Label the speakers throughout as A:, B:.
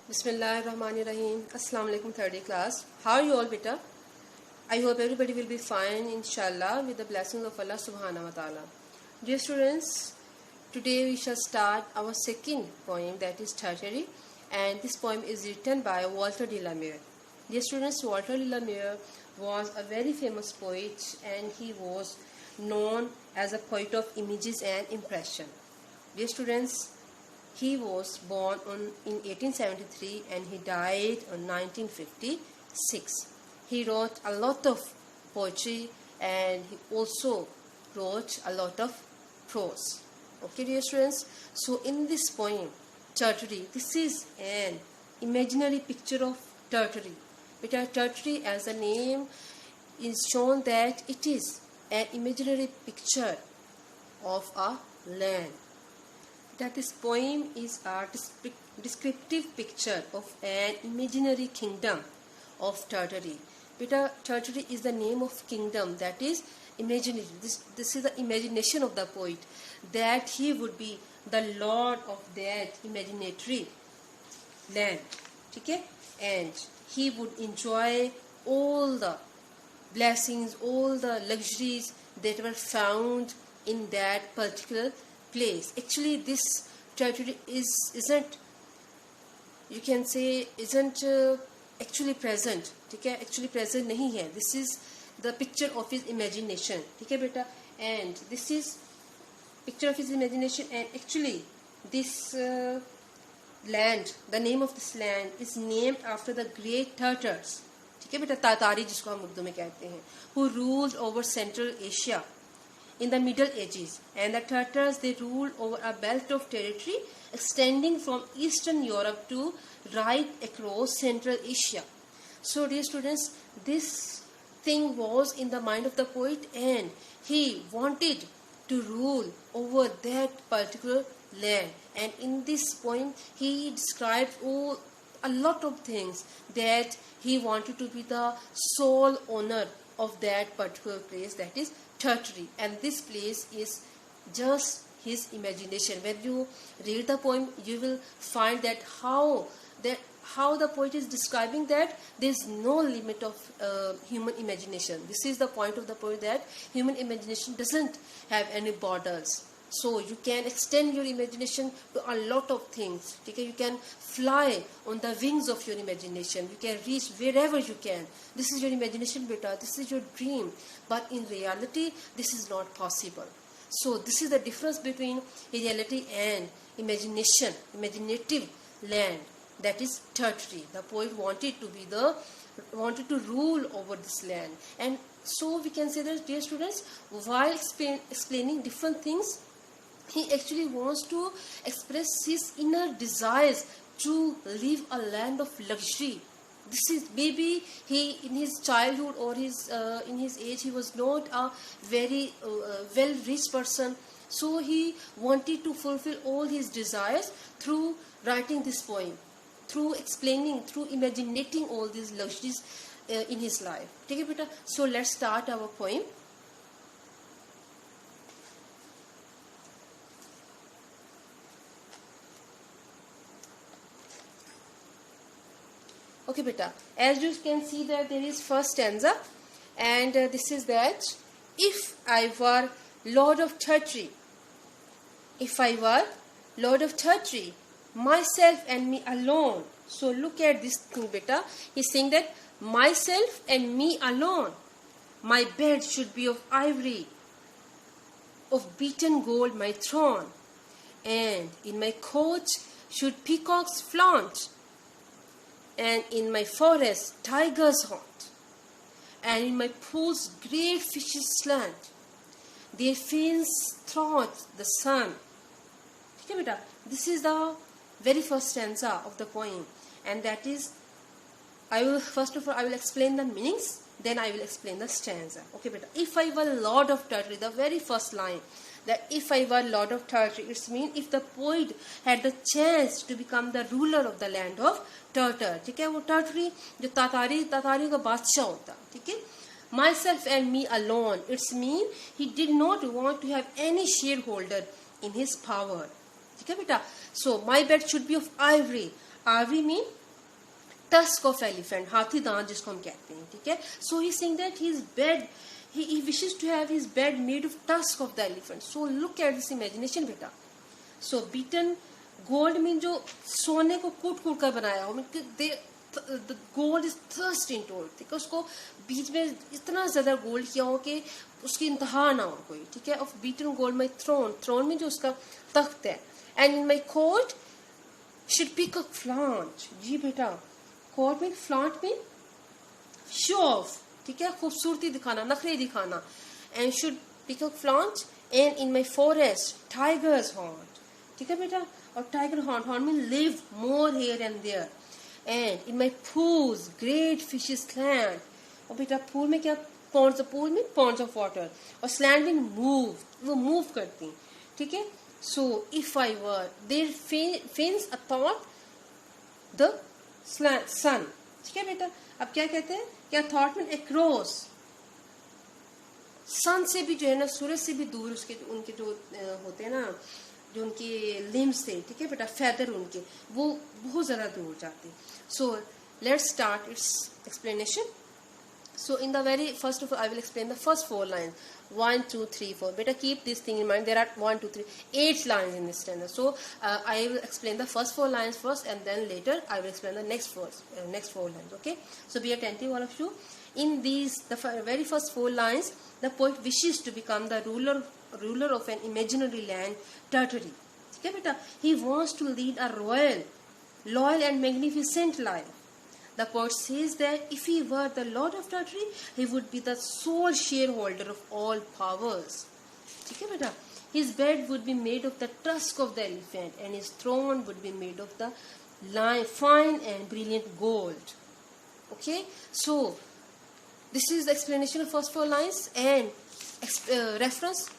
A: Bismillahirrahmanirrahim. Assalamu alaikum, third class. How are you all, beta? I hope everybody will be fine, inshallah, with the blessings of Allah subhanahu wa ta'ala. Dear students, today we shall start our second poem, that is Tartary, and this poem is written by Walter de la Mare. Dear students, Walter de la Mare was a very famous poet, and he was known as a poet of images and impression. Dear students, he was born in 1873 and he died in 1956. He wrote a lot of poetry and he also wrote a lot of prose. Okay, dear students, so in this poem, Tartary, this is an imaginary picture of Tartary. But Tartary, as a name, is shown that it is an imaginary picture of a land. That this poem is a descriptive picture of an imaginary kingdom of Tartary. Tartary is the name of kingdom that is imaginary. This is the imagination of the poet, that he would be the lord of that imaginary land. Okay? And he would enjoy all the blessings, all the luxuries that were found in that particular place. Actually, this Tartary isn't actually present. Okay? Actually present nahi hai. This is the picture of his imagination. Okay, beta? And this is picture of his imagination, and actually this land, the name of this land is named after the great Tartars. Okay, beta? Tartary jisko hum Urdu mein kehte hain, who ruled over Central Asia in the Middle Ages, and the Tartars, they ruled over a belt of territory extending from Eastern Europe to right across Central Asia. So, dear students, this thing was in the mind of the poet, and he wanted to rule over that particular land. And in this poem, he describes a lot of things, that he wanted to be the sole owner of that particular place, that is Tartary, and this place is just his imagination. When you read the poem, you will find that how the poet is describing that there is no limit of human imagination. This is the point of the poet, that human imagination doesn't have any borders. So you can extend your imagination to a lot of things. Okay? You can fly on the wings of your imagination. You can reach wherever you can. This is your imagination, beta. This is your dream. But in reality, this is not possible. So this is the difference between reality and imagination, imaginative land. That is Tartary. The poet wanted to rule over this land. And so we can say that, dear students, while explaining different things, he actually wants to express his inner desires to live a land of luxury. This is, maybe he in his childhood or in his age, he was not a very well-rich person. So he wanted to fulfill all his desires through writing this poem, through explaining, through imagining all these luxuries in his life. Okay, beta? So let's start our poem. Okay, beta, as you can see that there is first stanza, and this is that, if I were Lord of Tartary, if I were Lord of Tartary, myself and me alone. So look at this thing, beta. He's saying that myself and me alone. My bed should be of ivory, of beaten gold my throne, and in my coach should peacocks flaunt, and in my forest tigers haunt, and in my pools great fishes slant, their fins thwart the sun. Okay, beta? This is the very first stanza of the poem, and that is, first of all I will explain the meanings, then I will explain the stanza. Okay, beta? If I were Lord of Tartary, the very first line, that if I were Lord of Tartary, it means if the poet had the chance to become the ruler of the land of Tartar. ठीक है? वो Tartary जो तातारी का बादशाह होता. ठीक है? Myself and me alone. It's mean he did not want to have any shareholder in his power. ठीक है बेटा? So my bed should be of ivory. Ivory mean tusk of elephant, हाथी दांत जिसको हम कहते हैं, ठीक है. So he's saying that his bed, he wishes to have his bed made of tusk of the elephant. So look at this imagination बेटा. So beaten gold mean जो सोने को कूट कर बनाया हो, the gold is thrust into it, ठीक है. उसको बीच में इतना ज्यादा गोल्ड किया हो कि उसकी इंतहा ना हो कोई, ठीक है. Of beaten gold my throne में जो उसका तख्त है. And in my court should peacock flaunt. जी बेटा, court में flaunt में show off, ठीक है, खूबसूरती दिखाना, नखरे दिखाना. And should peacock flaunt. And in my forest tigers haunt, ठीक है बेटा. और tiger haunt में live more here and there. And in my pools great fishes slant. और बेटा pool में क्या, ponds, pool में ponds of water. और slant में move, वो move करती हैं, ठीक है. So if I were their fins athwart the sun, ठीक है बेटा. अब क्या कहते हैं, क्या thought में across, सन से भी जो है ना, सूरज से भी दूर उसके उनके जो होते हैं ना, जो उनके लिम्स थे, ठीक है बेटा, फेदर उनके, वो बहुत ज़्यादा दूर जाते. So let's start it's explanation. So in the very first of all, I will explain the first 4 lines. 1, 2, 3, 4. Better keep this thing in mind. There are 1, 2, 3, 8 lines in this stanza. So I will explain the first 4 lines first, and then later I will explain the next 4 lines. Okay. So be attentive, all of you. In these, the very first 4 lines, the poet wishes to become the ruler of an imaginary land, Tartary. Okay, beta. He wants to lead a royal, loyal, and magnificent life. The poet says that if he were the lord of Tartary, he would be the sole shareholder of all powers. Okay, beta. His bed would be made of the tusk of the elephant, and his throne would be made of the fine and brilliant gold. Okay, so this is the explanation of first 4 lines and reference.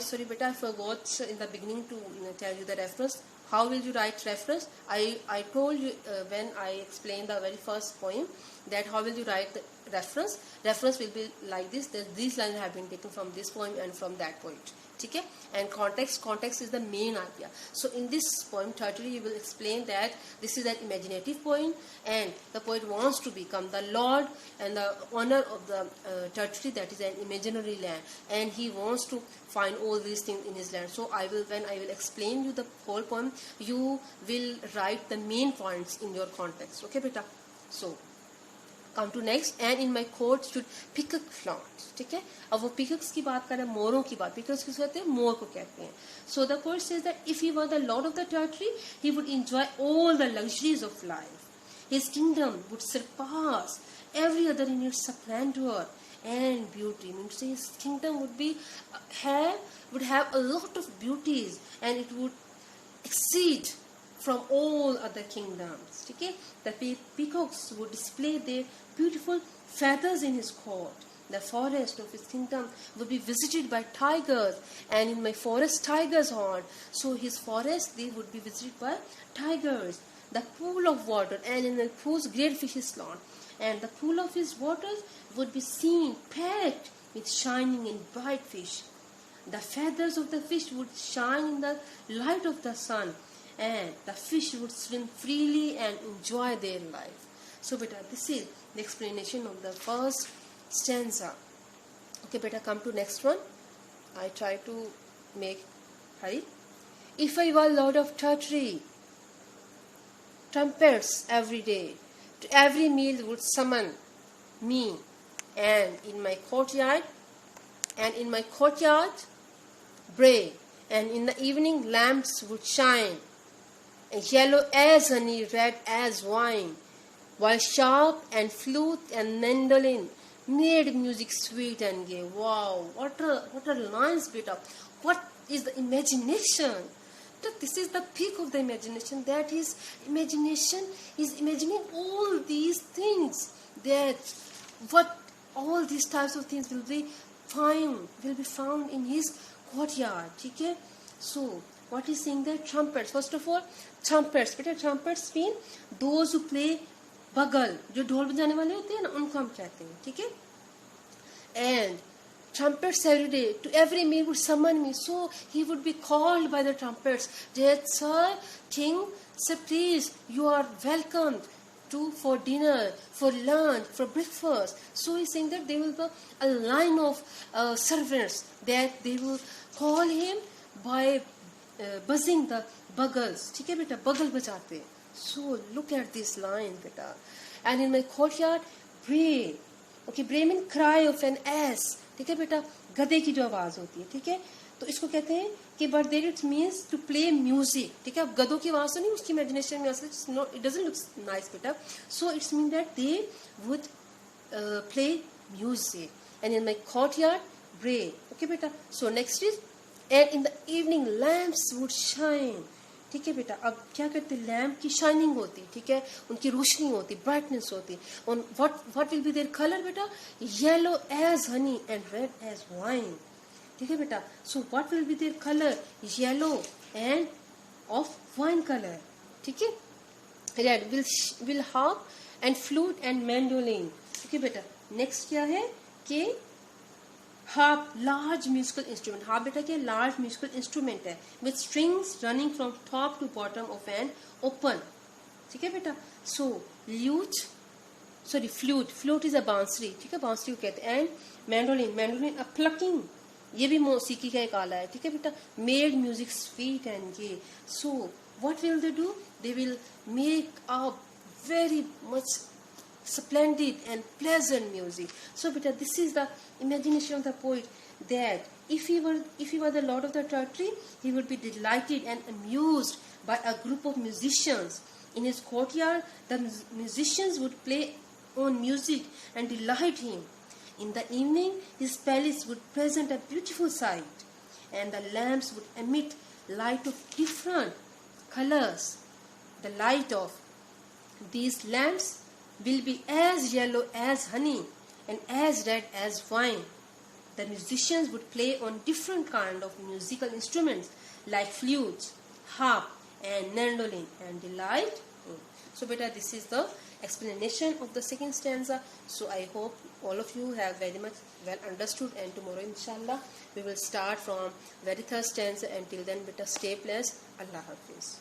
A: Sorry, beta, I forgot in the beginning to tell you the reference. How will you write reference? I told you when I explained the very first poem that how will you write the reference. Reference will be like this, that these lines have been taken from this poem and from that poet. Okay? And context is the main idea. So in this poem, Tartary, you will explain that this is an imaginative poem, and the poet wants to become the lord and the owner of the Tartary, that is an imaginary land, and he wants to find all these things in his land. So when I will explain you the whole poem, you will write the main points in your context. Okay, beta? So come to next. And in my court should peacock flaunt. ठीक है. अब वो peacocks की बात कर रहे हैं, मोरों की बात. peacocks किसको कहते हैं, मोर को कहते हैं. So the poet says that if he were the lord of the Tartary, he would enjoy all the luxuries of life. His kingdom would surpass every other in its splendor and beauty. Means his kingdom would have a lot of beauties, and it would exceed from all other kingdoms. Okay? The peacocks would display their beautiful feathers in his court. The forest of his kingdom would be visited by tigers, and in my forest tigers haunt. So his forest, they would be visited by tigers. The pool of water, and in the pools great fishes slaughter. And the pool of his waters would be seen packed with shining and bright fish. The feathers of the fish would shine in the light of the sun, and the fish would swim freely and enjoy their life. So beta, this is the explanation of the first stanza. Okay beta, come to next one. I try to make hurry. If I were lord of Tartary, trumpets every day to every meal would summon me, and in my courtyard bray, and in the evening lamps would shine, yellow as honey, red as wine, while sharp and flute and mandolin made music sweet and gay. Wow, what a lines, beta. What is the imagination? That this is the peak of the imagination. That is, imagination is imagining all these things. That what all these types of things will be found in his courtyard. Okay? So what is saying there? Trumpets. First of all, trumpets. Beta, trumpets mean those who play बगल, जो ढोल बजाने वाले होते हैं ना, उनको हम कहते हैं. ठीक है. And trumpets every day to every meal would summon me. So he would be called by the trumpets. That, sir, king, sir, please, you are welcomed. for dinner, for lunch, for breakfast. So he's saying that there will be a line of servants that they will call him by buzzing the bugles. ठीक है बेटा, बगल बजाते. So look at this line बेटा. And in my courtyard, bray. Okay, bray means cry of an ass. ठीक है बेटा, गधे की जो आवाज होती है. ठीक है, तो इसको कहते हैं कि but there it means to play music. ठीक है, अब गधों की आवाज तो नहीं उसकी imagination में आती, it doesn't look nice बेटा. So it's mean that they would play music. And in my courtyard, bray. Okay बेटा. So next is, and in the evening lamps would shine. ठीक है बेटा, अब क्या करते, लैम्प की शाइनिंग होती. ठीक है, उनकी रोशनी होती, ब्राइटनेस होती. और what will be their color बेटा? Yellow as honey and red as wine. ठीक है बेटा. So what will be their color? Yellow and of wine color. ठीक है. Red will harp and flute and mandolin. ठीक है बेटा. Next क्या है कि harp, large musical instrument. harp बेटा क्या, large musical instrument है with strings running from top to bottom of an open. ठीक है बेटा. So flute is a बांसुरी. ठीक है, बांसुरी को कहते हैं. And mandolin a plucking. ये भी मौसीकी का एक आला है. ठीक है बेटा. made music sweet and gay. So what will they do? They will make a very much splendid and pleasant music. So beta, this is the imagination of the poet, that if he were the lord of the Tartary, he would be delighted and amused by a group of musicians. In his courtyard, the musicians would play on music and delight him. In the evening, his palace would present a beautiful sight, and the lamps would emit light of different colors. The light of these lamps will be as yellow as honey and as red as wine. The musicians would play on different kind of musical instruments like flutes, harp and mandolin and delight. So beta, this is the explanation of the second stanza. So I hope all of you have very much well understood, and tomorrow inshallah we will start from very third stanza. Until then beta, stay blessed. Allah Hafiz.